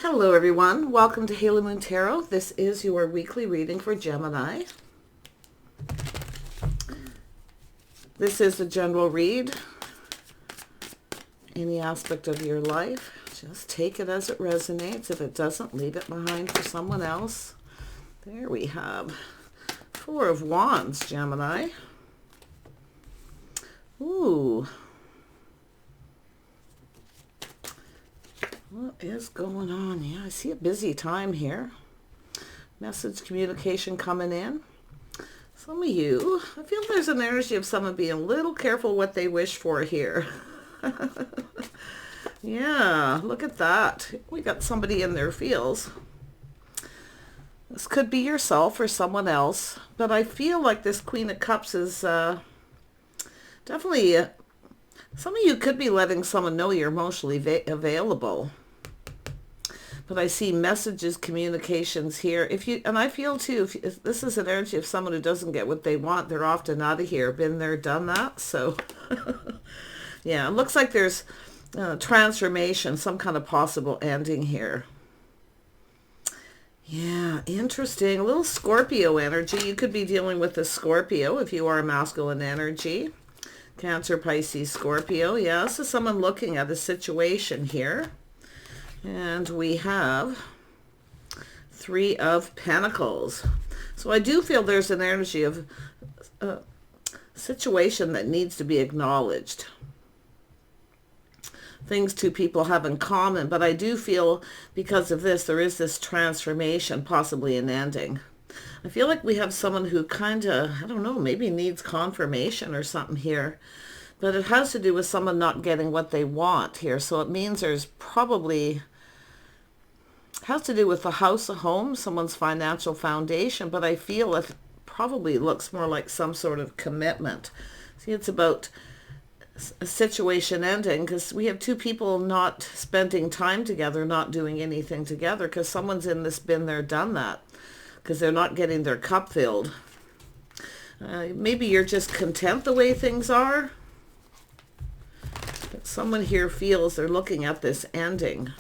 Hello everyone, welcome to Halo Moon Tarot. This is your weekly reading for Gemini. This is the general read. Any aspect of your life, just take it as it resonates. If it doesn't, leave it behind for someone else. There we have Four of Wands, Gemini. Ooh. What is going on? Yeah, I see a busy time here. Message communication coming in. Some of you, I feel there's an energy of someone being a little careful what they wish for here. Yeah, look at that. We got somebody in their feels. This could be yourself or someone else, but I feel like this Queen of Cups is definitely... some of you could be letting someone know you're emotionally available. But I see messages, communications here. And I feel too, if this is an energy of someone who doesn't get what they want, they're often out of here. Been there, done that. So, yeah, it looks like there's transformation, some kind of possible ending here. Yeah, interesting. A little Scorpio energy. You could be dealing with a Scorpio if you are a masculine energy. Cancer, Pisces, Scorpio. Yeah, this is someone looking at a situation here. And we have Three of Pentacles. So I do feel there's an energy of a situation that needs to be acknowledged. Things two people have in common, but I do feel because of this, there is this transformation, possibly an ending. I feel like we have someone who kind of, I don't know, maybe needs confirmation or something here. But it has to do with someone not getting what they want here. So it means there's probably, has to do with the house, a home, someone's financial foundation. But I feel it probably looks more like some sort of commitment. See, it's about a situation ending because we have two people not spending time together, not doing anything together because someone's in this been there, done that. Because they're not getting their cup filled. Maybe you're just content the way things are. But someone here feels they're looking at this ending.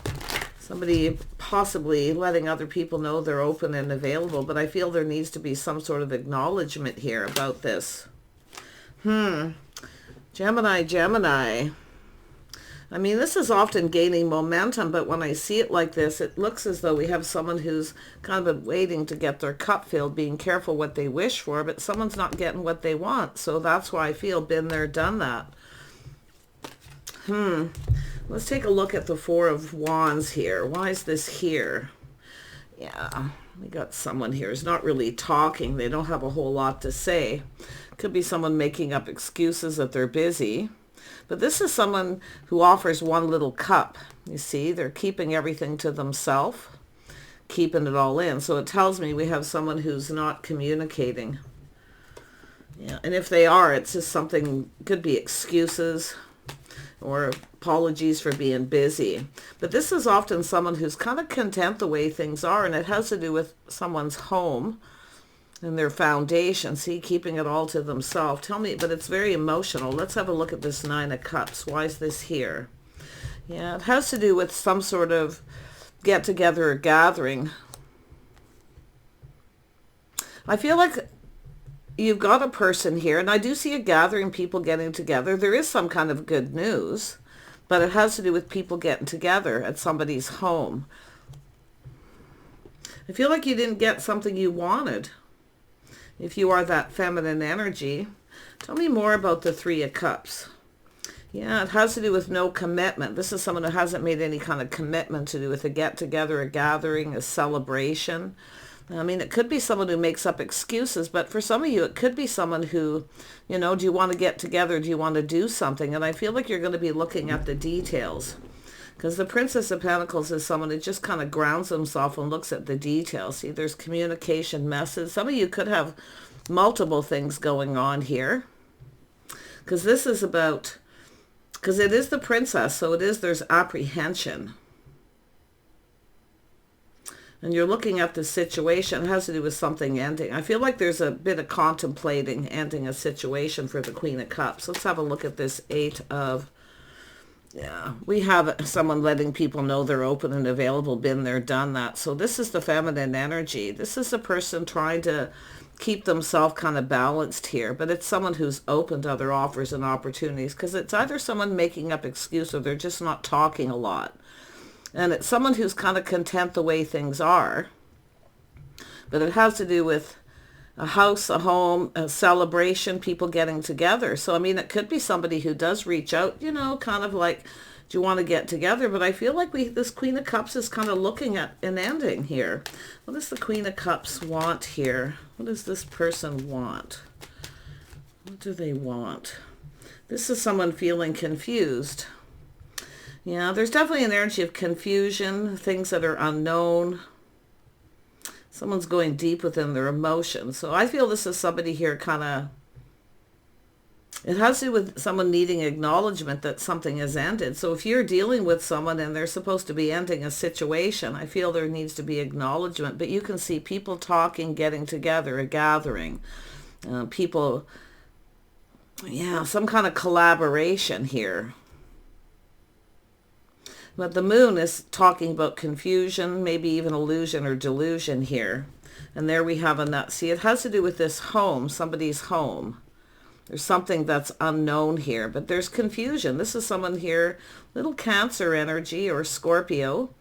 Somebody possibly letting other people know they're open and available. But I feel there needs to be some sort of acknowledgement here about this. Gemini. I mean, this is often gaining momentum, but when I see it like this, it looks as though we have someone who's kind of been waiting to get their cup filled, being careful what they wish for, but someone's not getting what they want. So that's why I feel been there, done that. Let's take a look at the Four of Wands here. Why is this here? Yeah, we got someone here who's not really talking. They don't have a whole lot to say. Could be someone making up excuses that they're busy. But this is someone who offers one little cup. You see, they're keeping everything to themselves, keeping it all in. So it tells me we have someone who's not communicating. Yeah, and if they are, it's just something, could be excuses or apologies for being busy. But this is often someone who's kind of content the way things are, and it has to do with someone's home and their foundation. See, keeping it all to themselves. Tell me, but it's very emotional. Let's have a look at this Nine of Cups. Why is this here? Yeah, it has to do with some sort of get-together or gathering. I feel like you've got a person here, and I do see a gathering, people getting together. There is some kind of good news, but it has to do with people getting together at somebody's home. I feel like you didn't get something you wanted. If you are that feminine energy, tell me more about the Three of Cups. Yeah, it has to do with no commitment. This is someone who hasn't made any kind of commitment to do with a get-together, a gathering, a celebration. I mean, it could be someone who makes up excuses, but for some of you, it could be someone who, you know, do you want to get together? Do you want to do something? And I feel like you're going to be looking at the details. Because the Princess of Pentacles is someone who just kind of grounds himself and looks at the details. See, there's communication, message. Some of you could have multiple things going on here. Because this is about, because it is the princess, so it is, there's apprehension. And you're looking at the situation. It has to do with something ending. I feel like there's a bit of contemplating ending a situation for the Queen of Cups. Let's have a look at this Eight of Yeah, we have someone letting people know they're open and available, been there, done that. So this is the feminine energy. This is a person trying to keep themselves kind of balanced here, but it's someone who's open to other offers and opportunities, because it's either someone making up excuse or they're just not talking a lot. And it's someone who's kind of content the way things are, but it has to do with a house, a home, a celebration, people getting together. So, I mean, it could be somebody who does reach out, you know, kind of like, do you want to get together? But I feel like this Queen of Cups is kind of looking at an ending here. What does the Queen of Cups want here? What does this person want? What do they want? This is someone feeling confused. Yeah, there's definitely an energy of confusion, things that are unknown. Someone's going deep within their emotions. So I feel this is somebody here kind of, it has to do with someone needing acknowledgement that something has ended. So if you're dealing with someone and they're supposed to be ending a situation, I feel there needs to be acknowledgement. But you can see people talking, getting together, a gathering. People, yeah, some kind of collaboration here. But the moon is talking about confusion, maybe even illusion or delusion here. And there we have a nut. See, it has to do with this home, somebody's home. There's something that's unknown here, but there's confusion. This is someone here, little Cancer energy or Scorpio.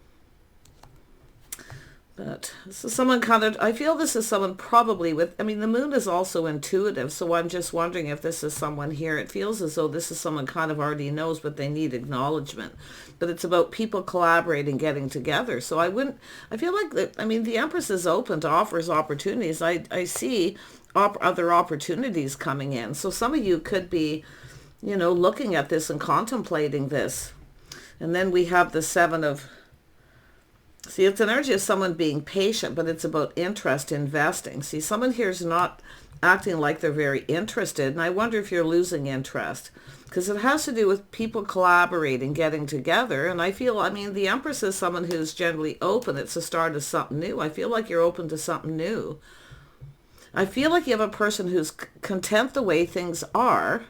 But this is someone kind of, I feel this is someone probably with, I mean, the moon is also intuitive, so I'm just wondering if this is someone here. It feels as though this is someone kind of already knows, but they need acknowledgement. But it's about people collaborating, getting together. So I feel like, I mean, the Empress is open to offers, opportunities. I see other opportunities coming in. So some of you could be, you know, looking at this and contemplating this. And then we have the Seven of, see, it's an energy of someone being patient, but it's about interest, investing. See, someone here is not acting like they're very interested, and I wonder if you're losing interest, because it has to do with people collaborating, getting together, and I feel, I mean, the Empress is someone who's generally open. It's the start of something new. I feel like you're open to something new. I feel like you have a person who's content the way things are,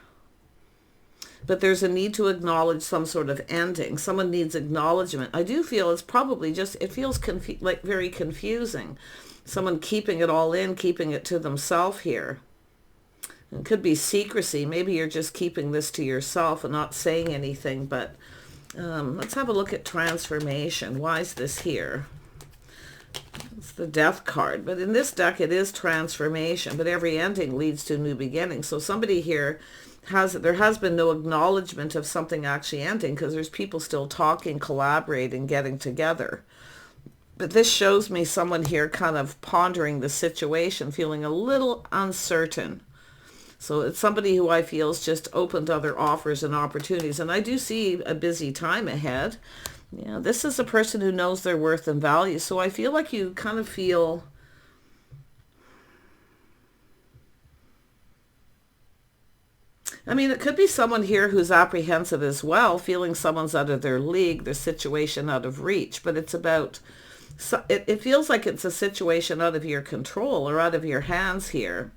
but there's a need to acknowledge some sort of ending. Someone needs acknowledgement. I do feel it's probably just, it feels like very confusing. Someone keeping it all in, keeping it to themselves here. It could be secrecy. Maybe you're just keeping this to yourself and not saying anything, but let's have a look at transformation. Why is this here? It's the Death card, but in this deck it is transformation, but every ending leads to a new beginning. So somebody here there has been no acknowledgement of something actually ending, because there's people still talking, collaborating, getting together. But this shows me someone here kind of pondering the situation, feeling a little uncertain. So it's somebody who I feel is just open to other offers and opportunities. And I do see a busy time ahead. Yeah, this is a person who knows their worth and value. So I feel like you kind of feel, I mean, it could be someone here who's apprehensive as well, feeling someone's out of their league, their situation out of reach. But it's about, it feels like it's a situation out of your control or out of your hands here.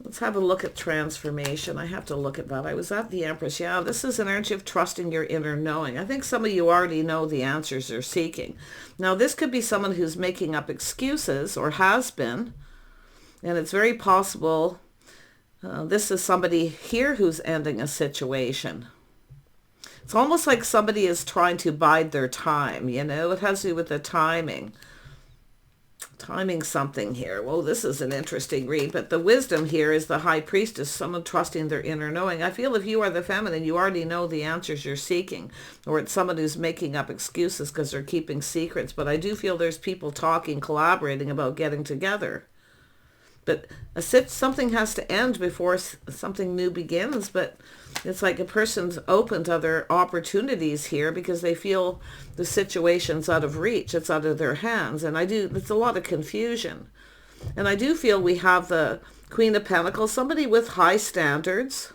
Let's have a look at transformation. I have to look at that. I was at the Empress. Yeah, this is an energy of trusting your inner knowing. I think some of you already know the answers you're seeking. Now, this could be someone who's making up excuses or has been, and it's very possible this is somebody here who's ending a situation. It's almost like somebody is trying to bide their time, you know. It has to do with the timing. Timing something here. Well, this is an interesting read, but the wisdom here is the High Priestess, someone trusting their inner knowing. I feel if you are the feminine, you already know the answers you're seeking, or it's someone who's making up excuses because they're keeping secrets. But I do feel there's people talking, collaborating about getting together. But something has to end before something new begins. But it's like a person's open to other opportunities here because they feel the situation's out of reach. It's out of their hands. And it's a lot of confusion. And I do feel we have the Queen of Pentacles, somebody with high standards.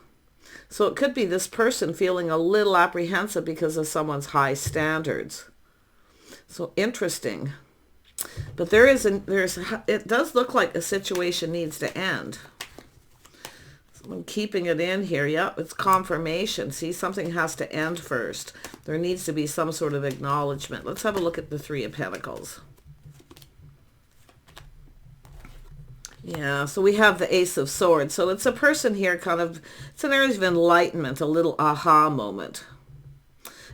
So it could be this person feeling a little apprehensive because of someone's high standards. So interesting. But it does look like a situation needs to end. I'm keeping it in here. Yep, it's confirmation. See, something has to end first. There needs to be some sort of acknowledgement. Let's have a look at the Three of Pentacles. Yeah, so we have the Ace of Swords. So it's a person here kind of, it's an energy of enlightenment, a little aha moment.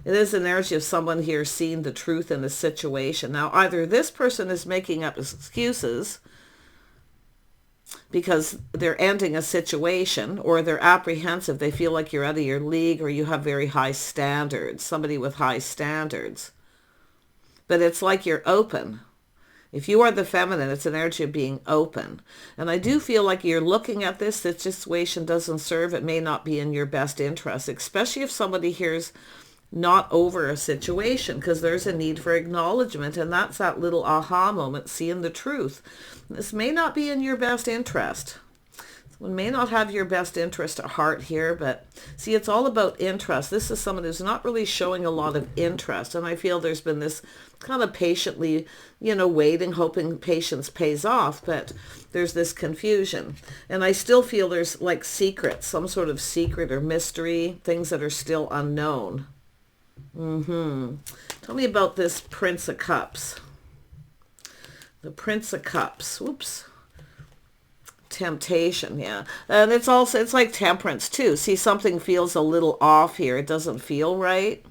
It is an energy of someone here seeing the truth in a situation. Now, either this person is making up excuses because they're ending a situation, or they're apprehensive. They feel like you're out of your league, or you have very high standards, somebody with high standards. But it's like you're open. If you are the feminine, it's an energy of being open. And I do feel like you're looking at this situation doesn't serve. It may not be in your best interest, especially if somebody here's not over a situation, because there's a need for acknowledgement. And that's that little aha moment, seeing the truth. This may not be in your best interest. Someone may not have your best interest at heart here, but see, it's all about interest. This is someone who's not really showing a lot of interest. And I feel there's been this kind of patiently, waiting, hoping patience pays off, but there's this confusion. And I still feel there's like secrets, some sort of secret or mystery, things that are still unknown. Tell me about this Prince of Cups. The Prince of Cups. Whoops. Temptation, yeah. And it's like temperance too. See, something feels a little off here. It doesn't feel right.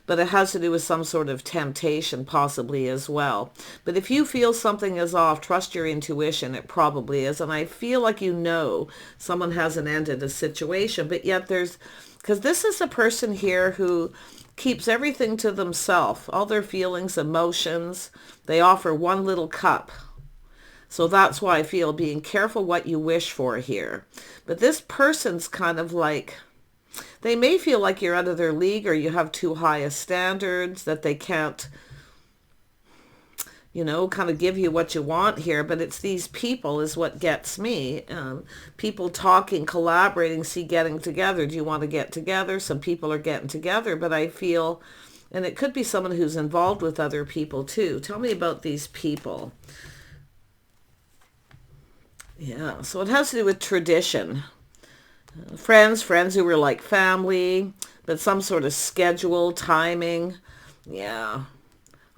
But it has to do with some sort of temptation possibly as well. But if you feel something is off, trust your intuition. It probably is. And I feel like someone hasn't ended a situation. But yet because this is a person here who keeps everything to themselves. All their feelings, emotions. They offer one little cup. So that's why I feel being careful what you wish for here. But this person's kind of like, they may feel like you're out of their league, or you have too high a standards, that they can't, kind of give you what you want here. But it's these people is what gets me. People talking, collaborating, getting together. Do you want to get together? Some people are getting together, but I feel, and it could be someone who's involved with other people too. Tell me about these people. Yeah, so it has to do with tradition. Friends who were like family, but some sort of schedule, timing. Yeah.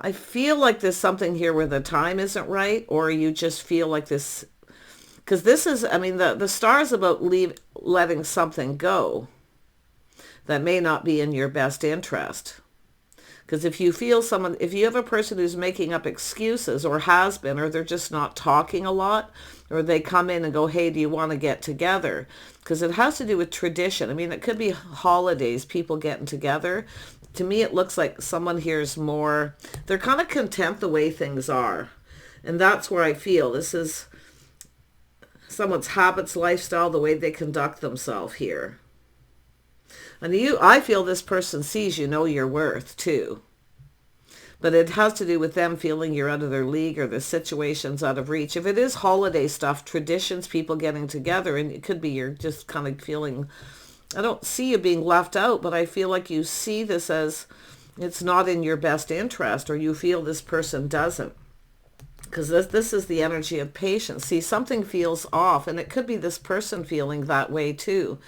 I feel like there's something here where the time isn't right, or you just feel like this, because this is, the star is about letting something go that may not be in your best interest. Because if you have a person who's making up excuses, or has been, or they're just not talking a lot, or they come in and go, hey, do you want to get together? Because it has to do with tradition. It could be holidays, people getting together. To me, it looks like someone here is more, they're kind of content the way things are. And that's where I feel this is someone's habits, lifestyle, the way they conduct themselves here. And I feel this person sees your worth too. But it has to do with them feeling you're out of their league, or the situation's out of reach. If it is holiday stuff, traditions, people getting together, and it could be you're just kind of feeling, I don't see you being left out, but I feel like you see this as it's not in your best interest, or you feel this person doesn't. Because this is the energy of patience. See, something feels off, and it could be this person feeling that way too.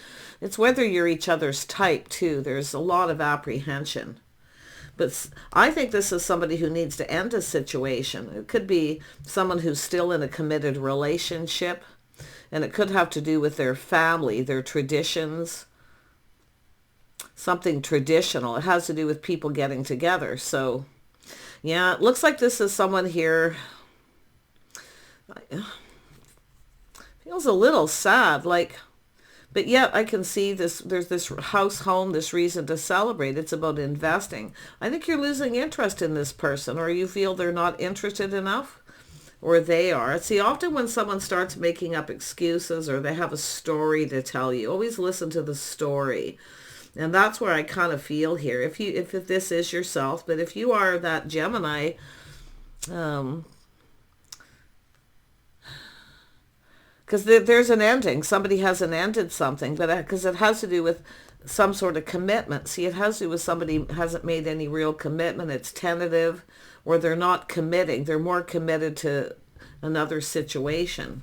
It's whether you're each other's type too. There's a lot of apprehension. But I think this is somebody who needs to end a situation. It could be someone who's still in a committed relationship, and it could have to do with their family, their traditions, something traditional. It has to do with people getting together. So, yeah, it looks like this is someone here feels a little sad, but yet I can see this, there's this house, home, this reason to celebrate. It's about investing. I think you're losing interest in this person, or you feel they're not interested enough, or they are. See, often when someone starts making up excuses, or they have a story to tell you, always listen to the story. And that's where I kind of feel here. If this is yourself, but if you are that Gemini, because there's an ending. Somebody hasn't ended something, but because it has to do with some sort of commitment. See, it has to do with somebody who hasn't made any real commitment. It's tentative, or they're not committing. They're more committed to another situation.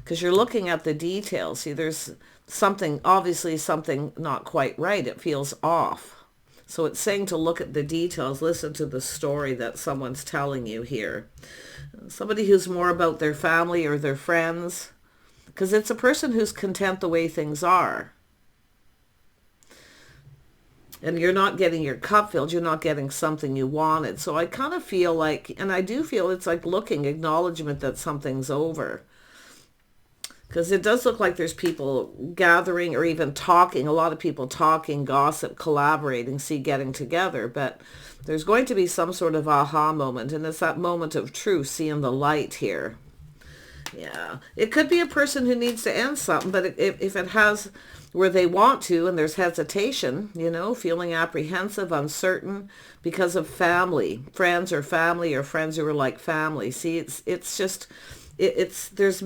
because you're looking at the details. See, there's something, obviously something not quite right. It feels off. So it's saying to look at the details, listen to the story that someone's telling you here. Somebody who's more about their family or their friends, because it's a person who's content the way things are. And you're not getting your cup filled. You're not getting something you wanted. So I kind of feel like, and I do feel it's like looking, acknowledgement that something's over. Because it does look like there's people gathering or even talking, a lot of people talking, gossip, collaborating, getting together. But there's going to be some sort of aha moment. And it's that moment of truth, seeing the light here. Yeah. It could be a person who needs to end something, but if it has where they want to and there's hesitation, you know, feeling apprehensive, uncertain because of family, friends or friends who are like family. See, it's just, there's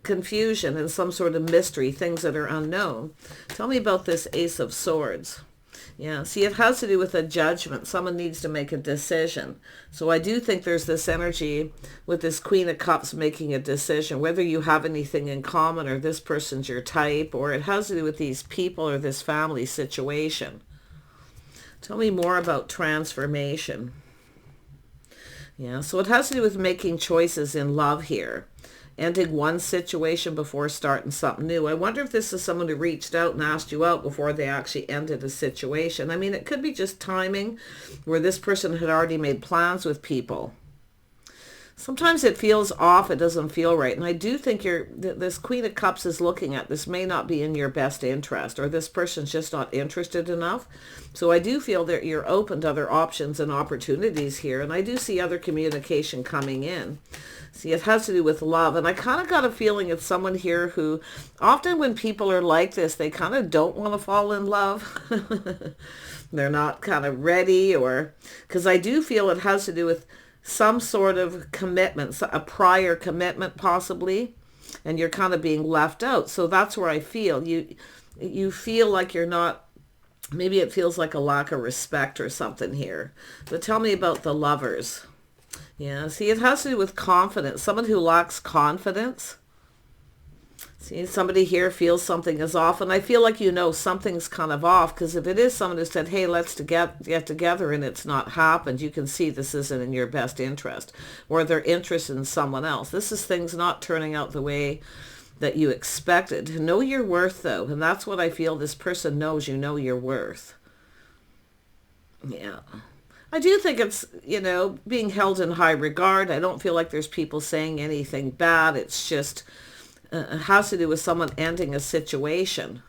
confusion and some sort of mystery, things that are unknown. Tell me about this Ace of Swords. Yeah, see, it has to do with a judgment. Someone needs to make a decision. So I do think there's this energy with this Queen of Cups making a decision, whether you have anything in common or this person's your type, or it has to do with these people or this family situation. Tell me more about transformation. Yeah, so it has to do with making choices in love here. Ending one situation before starting something new. I wonder if this is someone who reached out and asked you out before they actually ended a situation. I mean, it could be just timing where this person had already made plans with people. Sometimes it feels off. It doesn't feel right. And I do think this Queen of Cups is looking at this may not be in your best interest, or this person's just not interested enough. So I do feel that you're open to other options and opportunities here. And I do see other communication coming in. See, it has to do with love. And I kind of got a feeling it's someone here who, often when people are like this, they kind of don't want to fall in love. They're not kind of ready, or, because I do feel it has to do with some sort of commitment, a prior commitment possibly, and you're kind of being left out. So that's where I feel. You feel like you're not, maybe it feels like a lack of respect or something here. But tell me about the Lovers. Yeah, see, it has to do with confidence. Someone who lacks confidence. See, somebody here feels something is off, and I feel like you know something's kind of off, because if it is someone who said, hey, let's get together, and it's not happened, you can see this isn't in your best interest, or they're interested in someone else. This is things not turning out the way that you expected. Know your worth, though, and that's what I feel this person knows. You know your worth. Yeah. I do think it's, you know, being held in high regard. I don't feel like there's people saying anything bad. It's just, it has to do with someone ending a situation.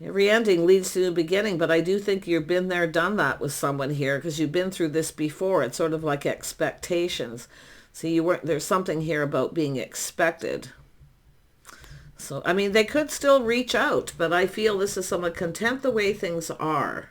Every ending leads to a new beginning, but I do think you've been there, done that with someone here, because you've been through this before. It's sort of like expectations. See, there's something here about being expected. So, I mean, they could still reach out, but I feel this is someone content the way things are.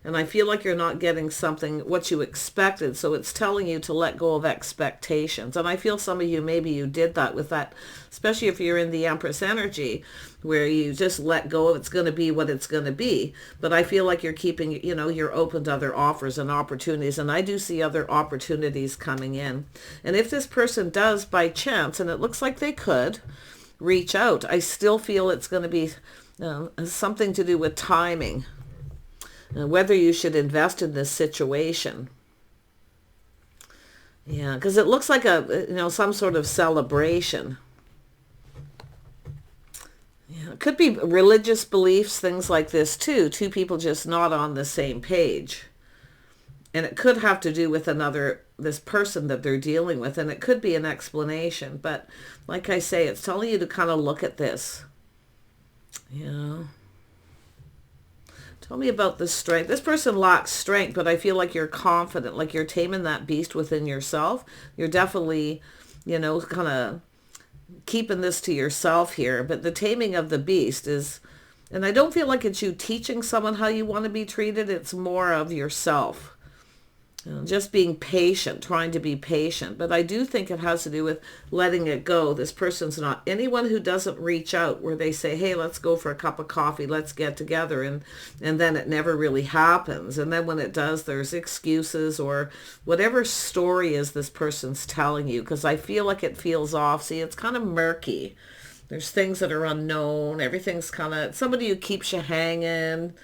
And I feel like you're not getting something, what you expected. So it's telling you to let go of expectations. And I feel some of you, maybe you did that with that, especially if you're in the Empress energy, where you just let go of it's going to be what it's going to be. But I feel like you're keeping, you know, you're open to other offers and opportunities. And I do see other opportunities coming in. And if this person does by chance, and it looks like they could reach out, I still feel it's going to be something to do with timing. Whether you should invest in this situation. Yeah, because it looks like some sort of celebration. Yeah, it could be religious beliefs, things like this too. Two people just not on the same page. And it could have to do with this person that they're dealing with, and it could be an explanation. But like I say, it's telling you to kind of look at this. Yeah. Tell me about the strength. This person lacks strength, but I feel like you're confident, like you're taming that beast within yourself. You're definitely, you know, kind of keeping this to yourself here. But the taming of the beast is, and I don't feel like it's you teaching someone how you want to be treated. It's more of yourself. Just being patient, trying to be patient. But I do think it has to do with letting it go. This person's not anyone who doesn't reach out where they say, hey, let's go for a cup of coffee, let's get together. And then it never really happens. And then when it does, there's excuses or whatever story is this person's telling you. Because I feel like it feels off. See, it's kind of murky. There's things that are unknown. Everything's kind of somebody who keeps you hanging.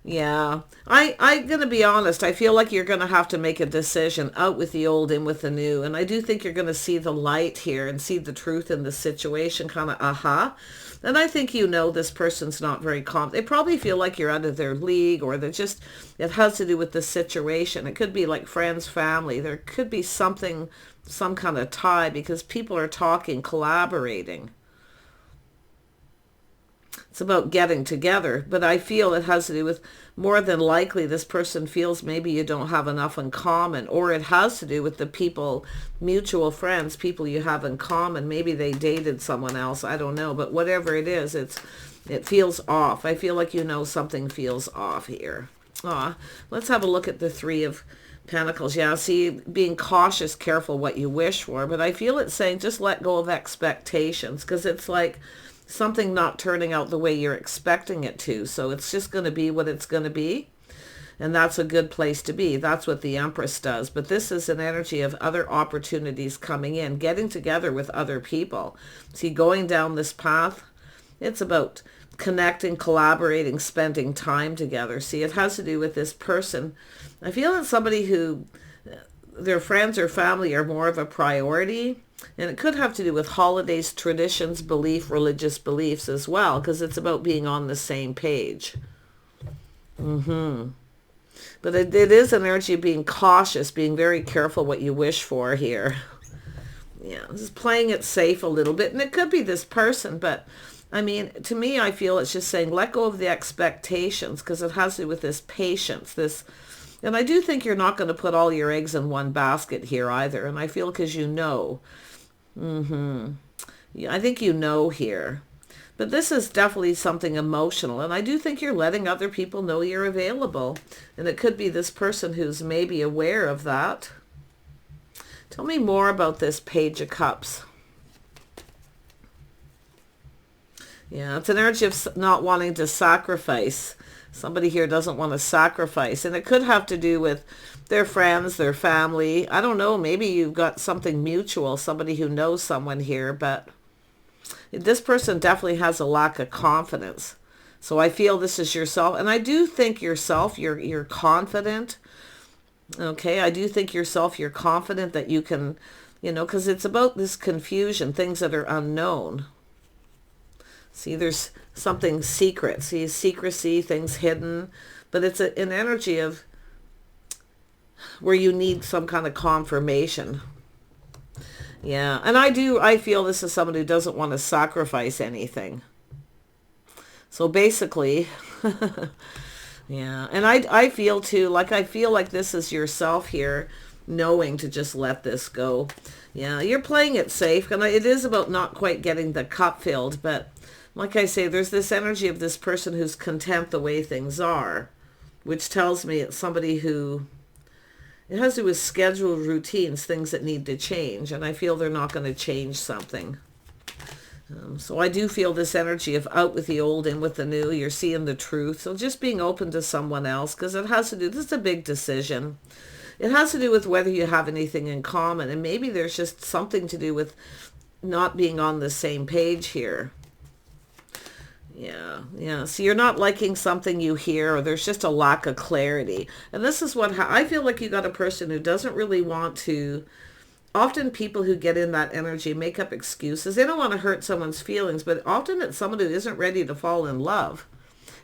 Yeah, I'm going to be honest. I feel like you're going to have to make a decision, out with the old, in with the new. And I do think you're going to see the light here and see the truth in the situation, kind of, And I think this person's not very calm. They probably feel like you're out of their league, or they're just, it has to do with the situation. It could be like friends, family. There could be something, some kind of tie, because people are talking, collaborating. It's about getting together, but I feel it has to do with, more than likely, this person feels maybe you don't have enough in common, or it has to do with the people, mutual friends, people you have in common. Maybe they dated someone else. I don't know, but whatever it is, it feels off. I feel like something feels off here. Let's have a look at the Three of Pentacles. Yeah, see, being cautious, careful what you wish for, but I feel it's saying just let go of expectations, because it's like something not turning out the way you're expecting it to. So it's just going to be what it's going to be. And that's a good place to be. That's what the Empress does. But this is an energy of other opportunities coming in, getting together with other people. See, going down this path, it's about connecting, collaborating, spending time together. See, it has to do with this person. I feel it's somebody who their friends or family are more of a priority. And it could have to do with holidays, traditions, religious beliefs as well, because it's about being on the same page. But it is an energy of being cautious, being very careful what you wish for here. Yeah, just playing it safe a little bit. And it could be this person, but I mean, to me, I feel it's just saying let go of the expectations, because it has to do with this patience, and I do think you're not going to put all your eggs in one basket here either. And I feel because I think here. But this is definitely something emotional. And I do think you're letting other people know you're available. And it could be this person who's maybe aware of that. Tell me more about this Page of Cups. Yeah, it's an energy of not wanting to sacrifice. Somebody here doesn't want to sacrifice. And it could have to do with their friends, their family. I don't know. Maybe you've got something mutual, somebody who knows someone here. But this person definitely has a lack of confidence. So I feel this is yourself. And I do think yourself, you're confident. Okay, I do think yourself, you're confident that you can, because it's about this confusion, things that are unknown. See, there's something secret. See, secrecy, things hidden. But it's an energy of where you need some kind of confirmation. Yeah, and I feel this is someone who doesn't want to sacrifice anything. So basically, yeah. And I feel too, I feel like this is yourself here, knowing to just let this go. Yeah, you're playing it safe. And it is about not quite getting the cup filled, but like I say, there's this energy of this person who's content the way things are, which tells me it's somebody who, it has to do with scheduled routines, things that need to change. And I feel they're not going to change something. So I do feel this energy of out with the old, in with the new. You're seeing the truth. So just being open to someone else, because it has to do, this is a big decision. It has to do with whether you have anything in common. And maybe there's just something to do with not being on the same page here. Yeah. So you're not liking something you hear, or there's just a lack of clarity. And this is what I feel like you got a person who doesn't really want to. Often people who get in that energy make up excuses. They don't want to hurt someone's feelings, but often it's someone who isn't ready to fall in love.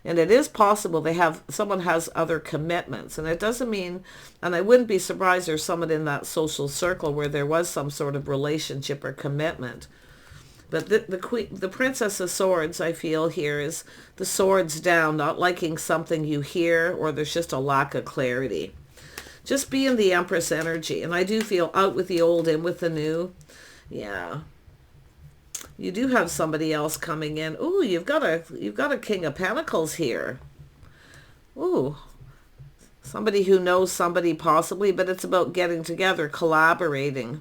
And it is possible someone has other commitments. And it doesn't mean, and I wouldn't be surprised there's someone in that social circle where there was some sort of relationship or commitment. But the Princess of Swords, I feel here, is the swords down, not liking something you hear, or there's just a lack of clarity. Just be in the Empress energy. And I do feel out with the old, in with the new. Yeah. You do have somebody else coming in. Ooh, you've got a King of Pentacles here. Ooh. Somebody who knows somebody possibly, but it's about getting together, collaborating.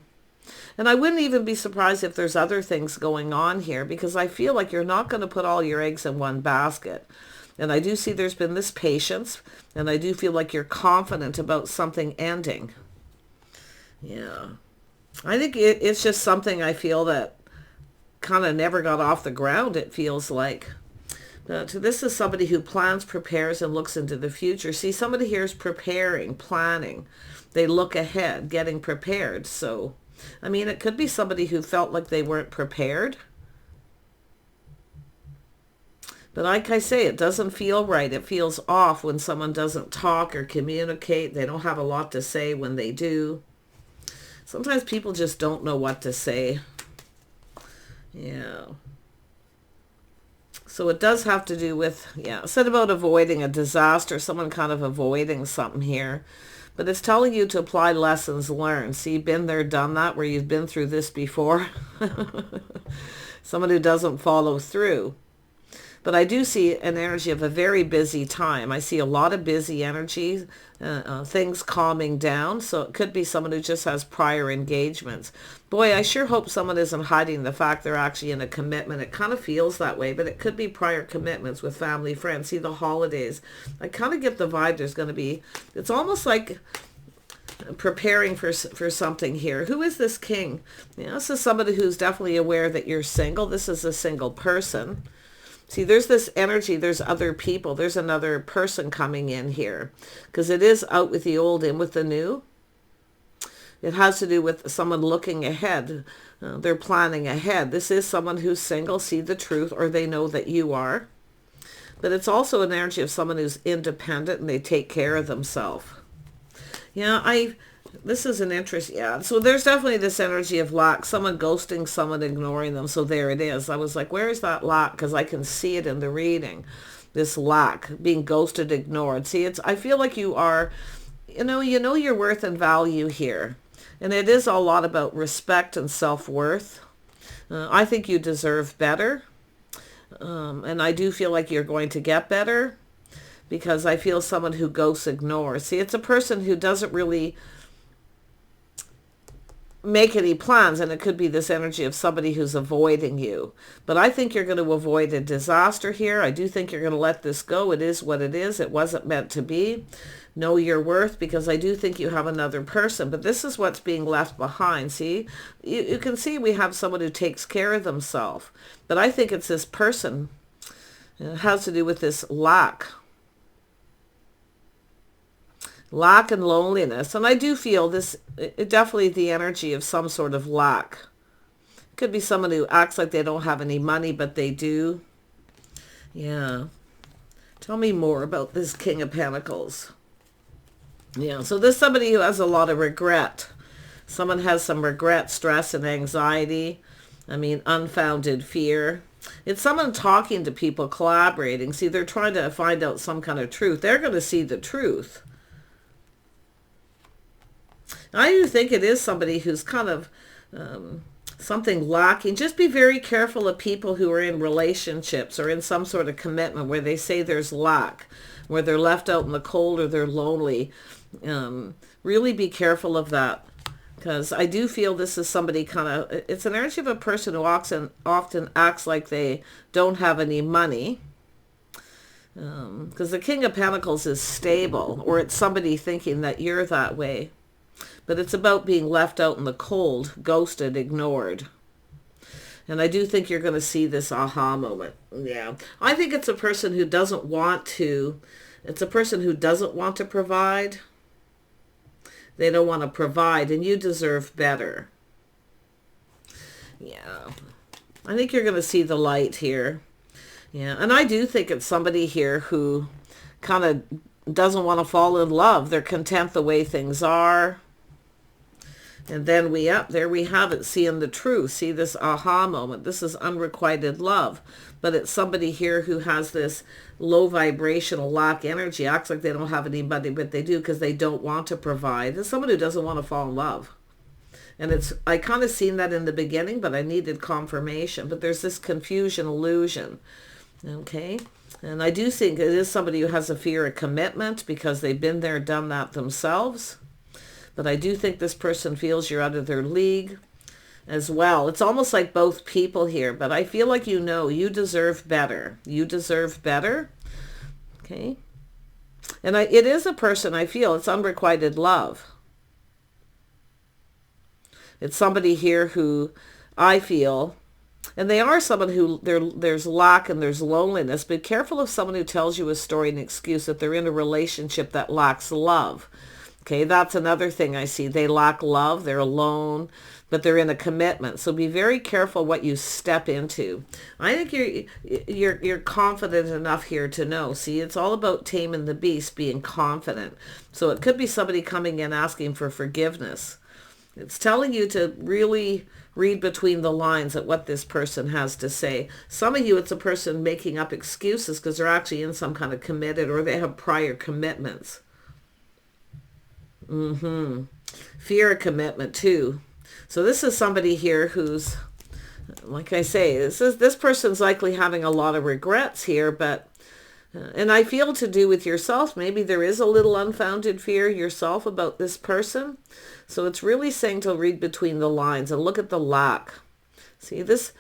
And I wouldn't even be surprised if there's other things going on here, because I feel like you're not going to put all your eggs in one basket. And I do see there's been this patience, and I do feel like you're confident about something ending. Yeah. I think it's just something I feel that kind of never got off the ground, it feels like. This is somebody who plans, prepares, and looks into the future. See, somebody here is preparing, planning. They look ahead, getting prepared. So, I mean, it could be somebody who felt like they weren't prepared. But like I say, it doesn't feel right. It feels off when someone doesn't talk or communicate. They don't have a lot to say when they do. Sometimes people just don't know what to say. Yeah. So it does have to do with, yeah, it said about avoiding a disaster, someone kind of avoiding something here. But it's telling you to apply lessons learned. See, been there, done that, where you've been through this before. Someone who doesn't follow through. But I do see an energy of a very busy time. I see a lot of busy energy, things calming down. So it could be someone who just has prior engagements. Boy, I sure hope someone isn't hiding the fact they're actually in a commitment. It kind of feels that way, but it could be prior commitments with family, friends. See, the holidays. I kind of get the vibe there's going to be, it's almost like preparing for something here. Who is this king? You know, this is somebody who's definitely aware that you're single. This is a single person. See, there's this energy, there's other people, there's another person coming in here. Because it is out with the old, in with the new. It has to do with someone looking ahead. They're planning ahead. This is someone who's single, see the truth, or they know that you are. But it's also an energy of someone who's independent and they take care of themselves. Yeah, this is an interest, yeah. So there's definitely this energy of lack, someone ghosting, someone ignoring them. So there it is. I was like, where is that lack? Because I can see it in the reading, this lack, being ghosted, ignored. See, I feel like you are, you know your worth and value here. And it is a lot about respect and self-worth. I think you deserve better. And I do feel like you're going to get better, because I feel someone who ghosts, ignores. See, it's a person who doesn't really make any plans, and it could be this energy of somebody who's avoiding you. But I think you're going to avoid a disaster here. I do think you're going to let this go. It is what it is. It wasn't meant to be. Know your worth, because I do think you have another person, but this is what's being left behind. See, you can see we have someone who takes care of themselves, but I think it's this person. It has to do with this lack and loneliness. And I do feel this, definitely the energy of some sort of lack. It could be someone who acts like they don't have any money, but they do. Yeah. Tell me more about this King of Pentacles. Yeah, so there's somebody who has a lot of regret. Someone has some regret, stress, and anxiety. I mean, unfounded fear. It's someone talking to people, collaborating. See, they're trying to find out some kind of truth. They're going to see the truth. I do think it is somebody who's kind of something lacking. Just be very careful of people who are in relationships or in some sort of commitment where they say there's lack, where they're left out in the cold or they're lonely. Really be careful of that, because I do feel this is somebody kind of, it's an energy of a person who often acts like they don't have any money. Because the King of Pentacles is stable, or it's somebody thinking that you're that way. But it's about being left out in the cold, ghosted, ignored. And I do think you're going to see this aha moment. Yeah. I think it's a person who doesn't want to, it's a person who doesn't want to provide. They don't want to provide, and you deserve better. Yeah. I think you're going to see the light here. Yeah. And I do think it's somebody here who kind of doesn't want to fall in love. They're content the way things are. And then there we have it, seeing the truth. See this aha moment. This is unrequited love. But it's somebody here who has this low vibrational lack energy, acts like they don't have anybody, but they do, because they don't want to provide. It's someone who doesn't want to fall in love. And I kind of seen that in the beginning, but I needed confirmation. But there's this confusion, illusion. Okay. And I do think it is somebody who has a fear of commitment because they've been there, done that themselves. But I do think this person feels you're out of their league as well. It's almost like both people here, but I feel like you know you deserve better. You deserve better. Okay. And it is a person, I feel, it's unrequited love. It's somebody here who I feel, and they are someone who there's lack and there's loneliness. Be careful of someone who tells you a story and excuse that they're in a relationship that lacks love. Okay, that's another thing I see. They lack love, they're alone, but they're in a commitment. So be very careful what you step into. I think you're confident enough here to know. See, it's all about taming the beast, being confident. So it could be somebody coming in asking for forgiveness. It's telling you to really read between the lines at what this person has to say. Some of you, it's a person making up excuses because they're actually in some kind of committed, or they have prior commitments. Fear of commitment too. So this is somebody here who's, like I say, this person's likely having a lot of regrets here, but and I feel to do with yourself. Maybe there is a little unfounded fear yourself about this person. So it's really saying to read between the lines and look at the lack. See, this,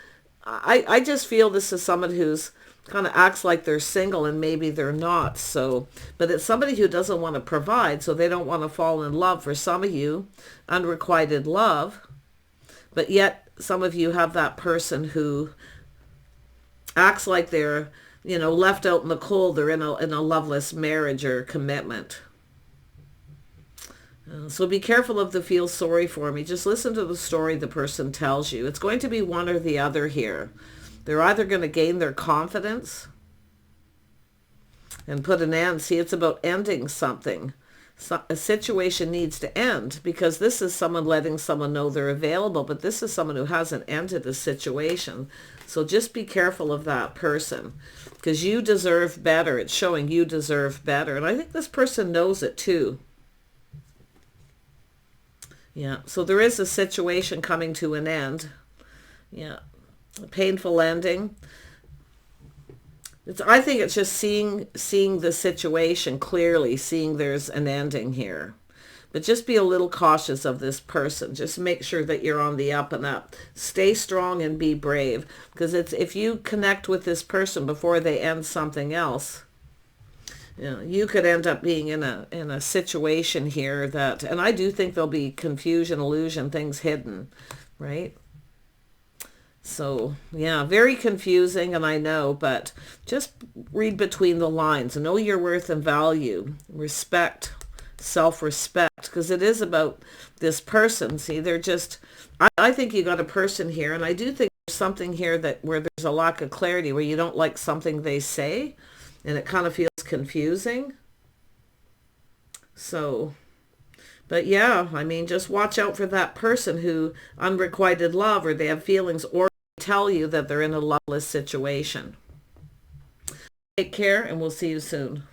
I just feel this is someone who's kind of acts like they're single and maybe they're not. So, but it's somebody who doesn't want to provide, so they don't want to fall in love. For some of you, unrequited love, but yet some of you have that person who acts like they're, you know, left out in the cold. They're in a loveless marriage or commitment. So be careful of the feel sorry for me. Just listen to the story the person tells you. It's going to be one or the other here. They're either going to gain their confidence and put an end. See, it's about ending something. So a situation needs to end, because this is someone letting someone know they're available, but this is someone who hasn't ended a situation. So just be careful of that person, because you deserve better. It's showing you deserve better. And I think this person knows it too. Yeah, so there is a situation coming to an end. Yeah, a painful ending. I think it's just seeing the situation clearly, seeing there's an ending here. But just be a little cautious of this person. Just make sure that you're on the up and up. Stay strong and be brave, because it's, if you connect with this person before they end something else, you know, you could end up being in a situation here that, and I do think there'll be confusion, illusion, things hidden, right? So, yeah, very confusing, and I know, but just read between the lines. Know your worth and value. Respect, self-respect, because it is about this person. See, they're just, I think you got a person here, and I do think there's something here that where there's a lack of clarity, where you don't like something they say, and it kind of feels confusing. So, but yeah, I mean, just watch out for that person who unrequited love, or they have feelings, or tell you that they're in a loveless situation. Take care, and we'll see you soon.